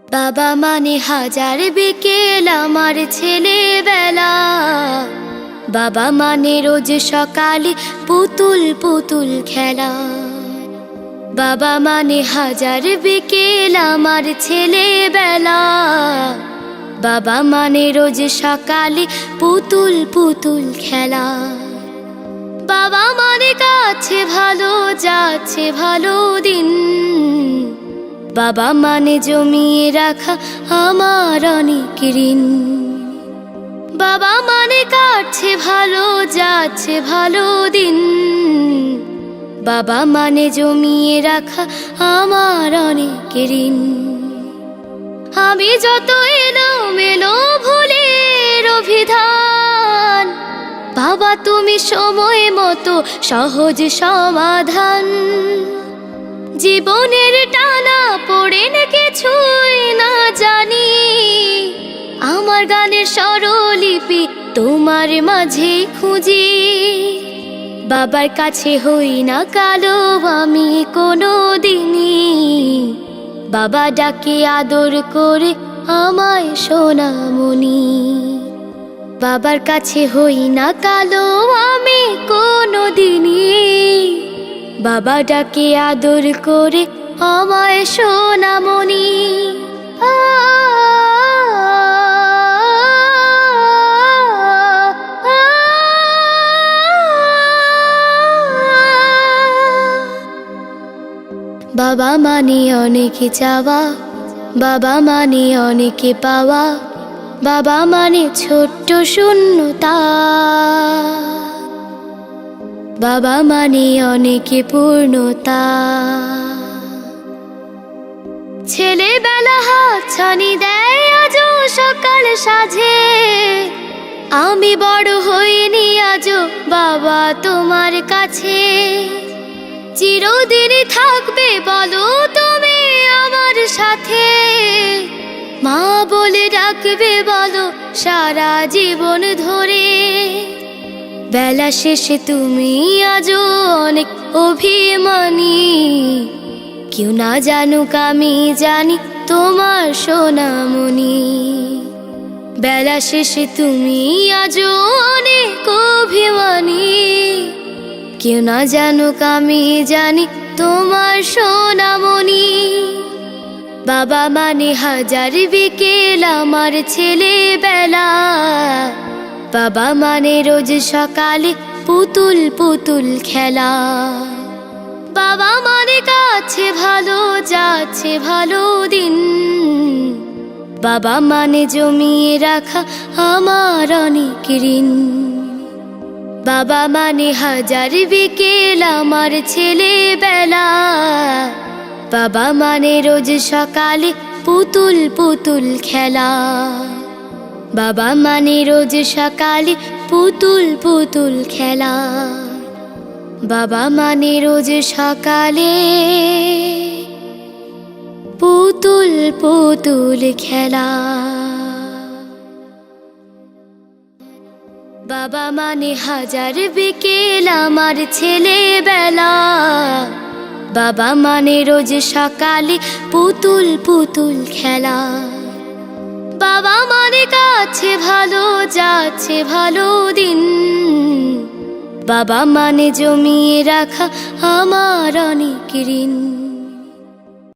বাবা মানে হাজার বিকেল আমার ছেলেবেলা। বাবা মানে রোজ সকালে পুতুল পুতুল খেলা। বাবা মানে হাজার বিকেল আমার ছেলেবেলা। বাবা মানে রোজ সকালে পুতুল পুতুল খেলা। বাবা মানে কাছে ভালো যাচ্ছে ভালো দিন। বাবা মানে জমিয়ে রাখা আমার অনেক ঋণ। বাবা মানে কাটছে ভালো যাচ্ছে ভালো দিন। বাবা মানে জমিয়ে রাখা আমার অনেক ঋণ। আমি যত এলোমেলো ভুলের অভিধান, বাবা তুমি সময় মতো সহজ সমাধান। জীবনের টানা পড়ে না কিছুই না জানি, আমার গানের স্বরলিপি তোমার মাঝে খুঁজি। বাবার কাছে হই না কালো আমি কোনো দিনই, বাবা ডাকে আদর করে আমায় সোনামণি। বাবার কাছে হই না কালো আমি কোনো দিনই, বাবা ডাকে আদর করে আমায় সোনামণি। বাবা মানে অনেক চাওয়া, বাবা মানে অনেকে পাওয়া। বাবা মানে ছোট্ট শূন্যতা, বাবা মানে অনেকে পূর্ণতা। ছেলেবেলা হাত ছানি দেয় আজও সকাল সাজে। আমি বড় হইনি আজও বাবা তোমার কাছে। চিরদিনই থাকবে বলো তুমি আমার সাথে, মা বলে ডাকবে বলো সারা জীবন ধরে। বেলা শেষে তুমি আজও অনেক অভিমানী, কেউ না জানুক আমি জানি তোমার সোনামণি। বেলা শেষে তুমি আজও অনেক অভিমানী, কেউ না জানুক আমি জানি তোমার সোনামণি। বাবা মানে হাজার বিকেল আমার ছেলেবেলা। বাবা মানে রোজ সকালে পুতুল পুতুল খেলা। বাবা মানে কাছে ভালো যাচ্ছে ভালো দিন। বাবা মানে জমিয়ে রাখা আমার অনেক ঋণ। বাবা মানে হাজার বিকেল আমার ছেলেবেলা। বাবা মানে রোজ সকালে পুতুল পুতুল খেলা। বাবা মানে রোজ সকালে পুতুল পুতুল খেলা। বাবা মানে রোজ সকালে পুতুল পুতুল খেলা। বাবা মানে হাজার বিকেল আমার ছেলেবেলা। বাবা মানে রোজ সকালে পুতুল পুতুল খেলা। বাবা মানে কাছে ভালো যাচ্ছে ভালো দিন। বাবা মানে জমিয়ে রাখা আমার অনেক ঋণ।